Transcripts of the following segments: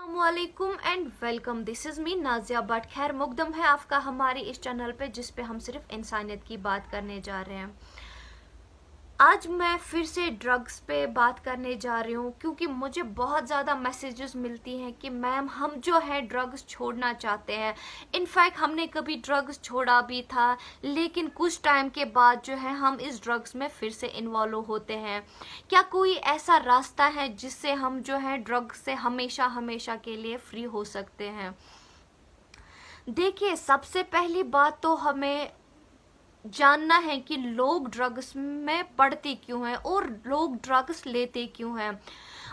वालेकुम and welcome. This is me Nazia but खैर मुकदम है आपका हमारे इस चैनल पे जिस पे हम सिर्फ इंसानियत की बात करने जा रहे हैं। आज मैं फिर से ड्रग्स पे बात करने जा रही हूँ क्योंकि मुझे बहुत ज़्यादा मैसेजेस मिलती हैं कि मैम हम जो है ड्रग्स छोड़ना चाहते हैं। इनफैक्ट हमने कभी ड्रग्स छोड़ा भी था लेकिन कुछ टाइम के बाद जो है हम इस ड्रग्स में फिर से इन्वॉल्व होते हैं। क्या कोई ऐसा रास्ता है जिससे हम जो है ड्रग्स से हमेशा हमेशा के लिए फ्री हो सकते हैं? देखिए, सबसे पहली बात तो हमें जानना है कि लोग ड्रग्स में पड़ते क्यों हैं और लोग ड्रग्स लेते क्यों हैं।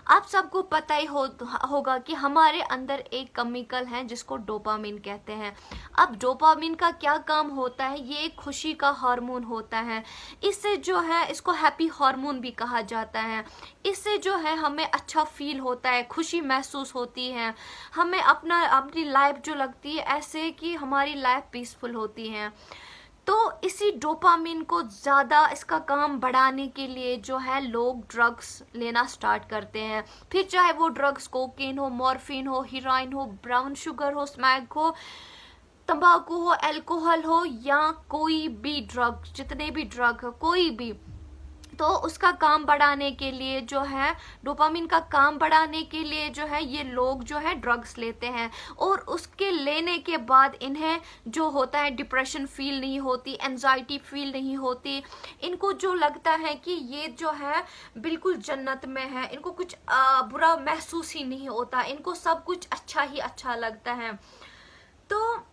आप सबको पता ही होगा कि हमारे अंदर एक केमिकल है जिसको डोपामिन कहते हैं। अब डोपामिन का क्या काम होता है? ये एक खुशी का हार्मोन होता है। इससे जो है इसको हैप्पी हार्मोन भी कहा जाता है। इससे जो है हमें अच्छा फील होता है, खुशी महसूस होती है, हमें अपनी लाइफ जो लगती है ऐसे कि हमारी लाइफ पीसफुल होती है। तो इसी डोपामिन को ज़्यादा इसका काम बढ़ाने के लिए जो है लोग ड्रग्स लेना स्टार्ट करते हैं। फिर चाहे वो ड्रग्स कोकीन हो, मॉर्फिन हो, हीरोइन हो, ब्राउन शुगर हो, स्मैक हो, तंबाकू हो, अल्कोहल हो या कोई भी ड्रग, जितने भी ड्रग हो कोई भी, तो उसका काम बढ़ाने के लिए जो है डोपामिन का काम बढ़ाने के लिए जो है ये लोग जो है ड्रग्स लेते हैं। और उसके लेने के बाद इन्हें जो होता है डिप्रेशन फील नहीं होती, एंजाइटी फील नहीं होती। इनको जो लगता है कि ये जो है बिल्कुल जन्नत में है, इनको कुछ बुरा महसूस ही नहीं होता, इनको सब कुछ अच्छा ही अच्छा लगता है। तो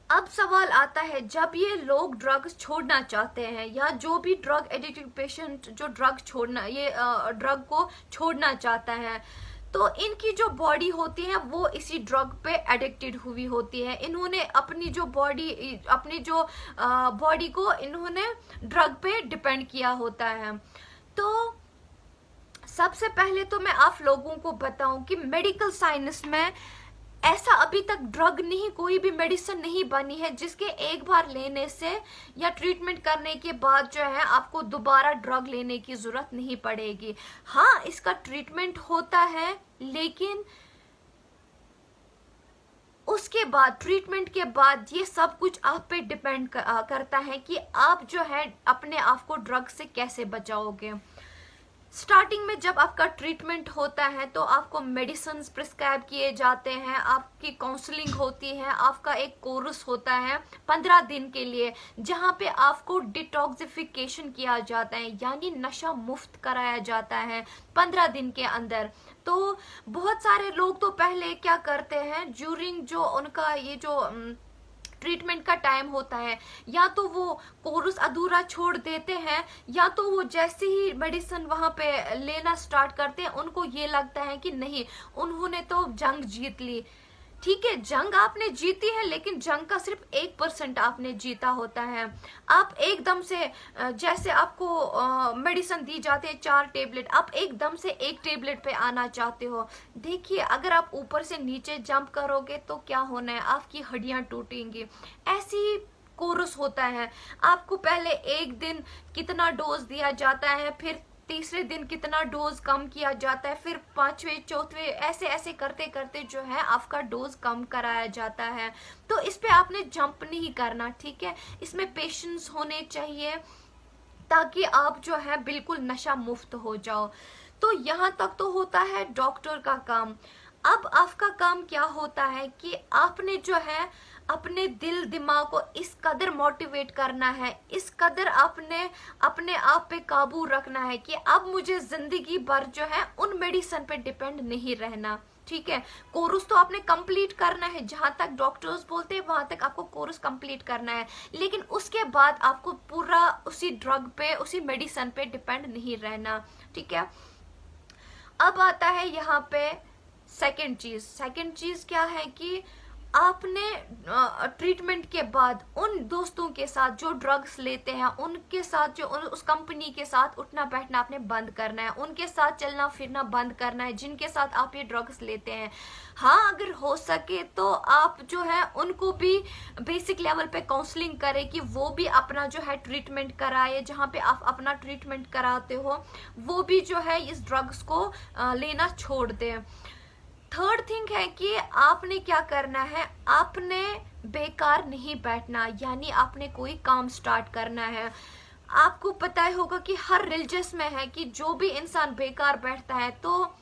अब सवाल आता है, जब ये लोग ड्रग्स छोड़ना चाहते हैं या जो भी ड्रग एडिक्टेड पेशेंट जो ड्रग को छोड़ना चाहता है, तो इनकी जो बॉडी होती है वो इसी ड्रग पे एडिक्टेड हुई होती है। इन्होंने अपनी जो बॉडी को इन्होंने ड्रग पे डिपेंड किया होता है। तो सबसे पहले तो मैं आप लोगों को बताऊं कि मेडिकल साइंस में ऐसा अभी तक ड्रग नहीं, कोई भी मेडिसिन नहीं बनी है जिसके एक बार लेने से या ट्रीटमेंट करने के बाद जो है आपको दोबारा ड्रग लेने की जरूरत नहीं पड़ेगी। हाँ, इसका ट्रीटमेंट होता है लेकिन उसके बाद, ट्रीटमेंट के बाद ये सब कुछ आप पे डिपेंड करता है कि आप जो है अपने आप को ड्रग से कैसे बचाओगे। स्टार्टिंग में जब आपका ट्रीटमेंट होता है तो आपको मेडिसिन प्रिस्क्राइब किए जाते हैं, आपकी काउंसलिंग होती है, आपका एक कोर्स होता है 15 दिन के लिए जहां पे आपको डिटॉक्सिफिकेशन किया जाता है, यानी नशा मुफ्त कराया जाता है 15 दिन के अंदर। तो बहुत सारे लोग तो पहले क्या करते हैं, ड्यूरिंग जो उनका ये जो ट्रीटमेंट का टाइम होता है, या तो वो कोर्स अधूरा छोड़ देते हैं या तो वो जैसे ही मेडिसिन वहां पे लेना स्टार्ट करते हैं उनको ये लगता है कि नहीं, उन्होंने तो जंग जीत ली। ठीक है, जंग आपने जीती है लेकिन जंग का सिर्फ 1% आपने जीता होता है। आप एकदम से जैसे आपको मेडिसिन दी जाती है 4 टेबलेट, आप एकदम से 1 टेबलेट पे आना चाहते हो। देखिए, अगर आप ऊपर से नीचे जंप करोगे तो क्या होना है, आपकी हड्डियां टूटेंगी। ऐसी कोर्स होता है, आपको पहले एक दिन कितना डोज दिया जाता है, फिर तीसरे दिन कितना डोज कम किया जाता है, फिर पांचवें चौथे ऐसे ऐसे करते करते जो है आपका डोज कम कराया जाता है। तो इस पे आपने जंप नहीं करना, ठीक है। इसमें पेशेंस होने चाहिए ताकि आप जो है बिल्कुल नशा मुक्त हो जाओ। तो यहाँ तक तो होता है डॉक्टर का काम। अब आपका काम क्या होता है कि आपने जो है अपने दिल दिमाग को इस कदर मोटिवेट करना है, इस कदर आपने अपने आप पे काबू रखना है कि अब मुझे जिंदगी भर जो है उन मेडिसिन पे डिपेंड नहीं रहना। ठीक है, कोर्स तो आपने कंप्लीट करना है, जहां तक डॉक्टर्स बोलते हैं वहां तक आपको कोर्स कंप्लीट करना है, लेकिन उसके बाद आपको पूरा उसी ड्रग पे, उसी मेडिसिन पे डिपेंड नहीं रहना। ठीक है, अब आता है यहाँ पे सेकंड चीज क्या है कि आपने ट्रीटमेंट के बाद उन दोस्तों के साथ जो ड्रग्स लेते हैं, उनके साथ जो उस कंपनी के साथ उठना बैठना आपने बंद करना है, उनके साथ चलना फिरना बंद करना है जिनके साथ आप ये ड्रग्स लेते हैं। हाँ, अगर हो सके तो आप जो है उनको भी बेसिक लेवल पे काउंसलिंग करें कि वो भी अपना जो है ट्रीटमेंट कराए, जहाँ पे आप अपना ट्रीटमेंट कराते हो वो भी जो है इस ड्रग्स को लेना छोड़ दें। थर्ड थिंग है कि आपने क्या करना है, आपने बेकार नहीं बैठना, यानी आपने कोई काम स्टार्ट करना है। आपको पता ही होगा कि हर रिलीजियस में है कि जो भी इंसान बेकार बैठता है तो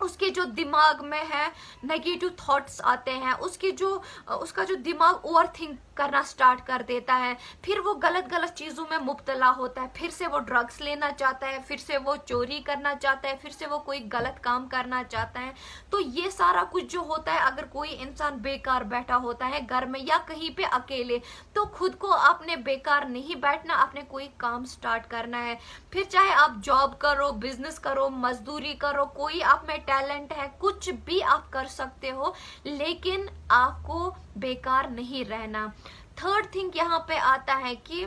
उसके जो दिमाग में है नेगेटिव थॉट्स आते हैं, उसका जो दिमाग ओवर थिंक करना स्टार्ट कर देता है, फिर वो गलत गलत चीज़ों में मुब्तला होता है, फिर से वो ड्रग्स लेना चाहता है, फिर से वो चोरी करना चाहता है, फिर से वो कोई गलत काम करना चाहता है। तो ये सारा कुछ जो होता है, अगर कोई इंसान बेकार बैठा होता है घर में या कहीं पे अकेले, तो खुद को आपने बेकार नहीं बैठना, आपने कोई काम स्टार्ट करना है। फिर चाहे आप जॉब करो, बिजनेस करो, मजदूरी करो, कोई आप में टैलेंट है, कुछ भी आप कर सकते हो, लेकिन आपको बेकार नहीं रहना। थर्ड थिंग यहाँ पे आता है कि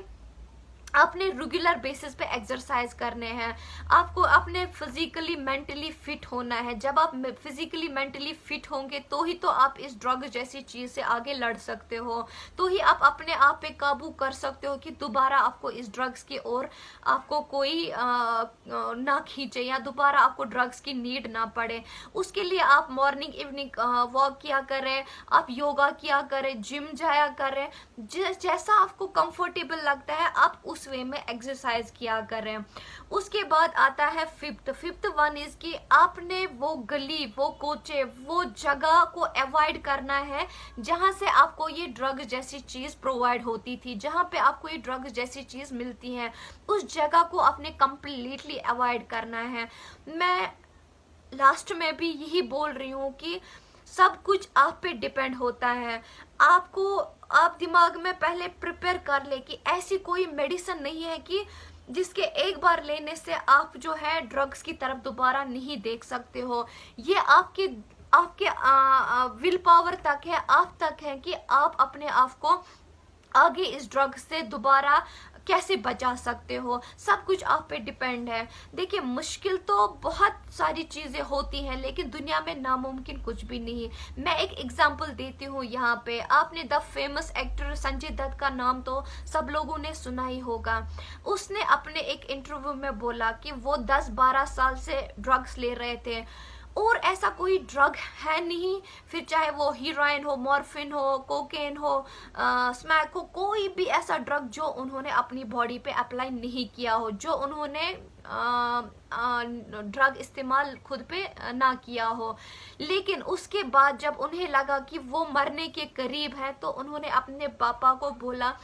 आपने रेगुलर बेसिस पे एक्सरसाइज करने हैं, आपको अपने फिजिकली मेंटली फिट होना है। जब आप फिजिकली मेंटली फिट होंगे तो ही तो आप इस ड्रग जैसी चीज से आगे लड़ सकते हो, तो ही आप अपने आप पे काबू कर सकते हो कि दोबारा आपको इस ड्रग्स की ओर आपको कोई ना खींचे या दोबारा आपको ड्रग्स की नीड ना पड़े। उसके लिए आप मॉर्निंग इवनिंग वॉक किया करें, आप योगा किया करें, जिम जाया करें, जैसा आपको कंफर्टेबल लगता है आप उस वे में एक्सरसाइज किया करें। उसके बाद आता है फिफ्थ वन इज कि आपने वो गली, वो कोचे, वो जगह को अवॉइड करना है जहां से आपको ये ड्रग जैसी चीज प्रोवाइड होती थी, जहां पे आपको ये ड्रग जैसी चीज मिलती है, उस जगह को आपने कंप्लीटली अवॉइड करना है। मैं लास्ट में भी यही बोल रही हूँ कि सब कुछ आप पे डिपेंड होता है। आप दिमाग में पहले प्रिपेयर कर ले कि ऐसी कोई मेडिसिन नहीं है कि जिसके एक बार लेने से आप जो है ड्रग्स की तरफ दोबारा नहीं देख सकते हो। ये आपके विल पावर तक है, आप तक है कि आप अपने आप को आगे इस ड्रग से दोबारा कैसे बचा सकते हो। सब कुछ आप पे डिपेंड है। देखिए, मुश्किल तो बहुत सारी चीजें होती हैं, लेकिन दुनिया में नामुमकिन कुछ भी नहीं। मैं एक एग्जांपल देती हूँ यहाँ पे। आपने the famous actor Sanjay Dutt का नाम तो सब लोगों ने सुना ही होगा। उसने अपने एक इंटरव्यू में बोला कि वो 10-12 साल से ड्रग्स ले रहे थे और ऐसा कोई ड्रग है नहीं, फिर चाहे वो हीरोइन हो, मॉर्फिन हो, कोकेन हो, स्मैक हो, कोई भी ऐसा ड्रग जो उन्होंने अपनी बॉडी पे अप्लाई नहीं किया हो, जो उन्होंने ड्रग इस्तेमाल खुद पे ना किया हो। लेकिन उसके बाद जब उन्हें लगा कि वो मरने के करीब है, तो उन्होंने अपने पापा को बोला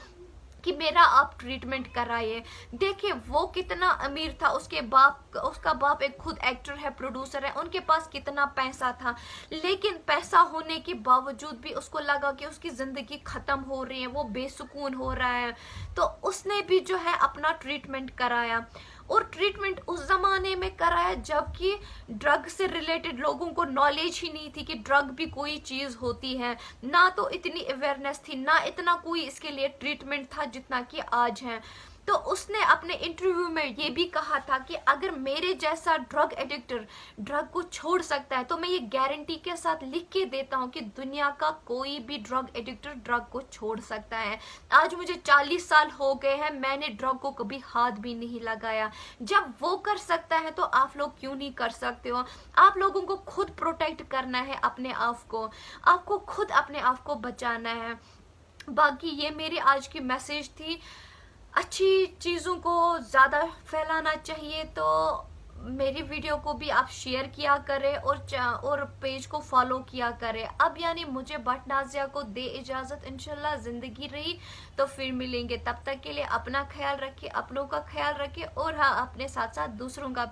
कि मेरा आप ट्रीटमेंट कराइए। देखिए वो कितना अमीर था, उसका बाप एक खुद एक्टर है, प्रोड्यूसर है, उनके पास कितना पैसा था, लेकिन पैसा होने के बावजूद भी उसको लगा कि उसकी जिंदगी खत्म हो रही है, वो बेसुकून हो रहा है, तो उसने भी जो है अपना ट्रीटमेंट कराया। और ट्रीटमेंट उस जमाने में कराया जबकि ड्रग से रिलेटेड लोगों को नॉलेज ही नहीं थी कि ड्रग भी कोई चीज होती है, ना तो इतनी अवेयरनेस थी, ना इतना कोई इसके लिए ट्रीटमेंट था जितना कि आज है। तो उसने अपने इंटरव्यू में ये भी कहा था कि अगर मेरे जैसा ड्रग एडिक्टर ड्रग को छोड़ सकता है, तो मैं ये गारंटी के साथ लिख के देता हूँ कि दुनिया का कोई भी ड्रग एडिक्टर ड्रग को छोड़ सकता है। आज मुझे 40 साल हो गए हैं, मैंने ड्रग को कभी हाथ भी नहीं लगाया। जब वो कर सकता है तो आप लोग क्यों नहीं कर सकते हो। आप लोगों को खुद प्रोटेक्ट करना है अपने आप को, आपको खुद अपने आप को बचाना है। बाकी ये मेरी आज की मैसेज थी। अच्छी चीज़ों को ज़्यादा फैलाना चाहिए, तो मेरी वीडियो को भी आप शेयर किया करें और पेज को फॉलो किया करें। अब यानी मुझे बट नाज़िया को दे इजाज़त, इंशाल्लाह ज़िंदगी रही तो फिर मिलेंगे। तब तक के लिए अपना ख्याल रखिए, अपनों का ख्याल रखिए और हाँ, अपने साथ साथ दूसरों का भी।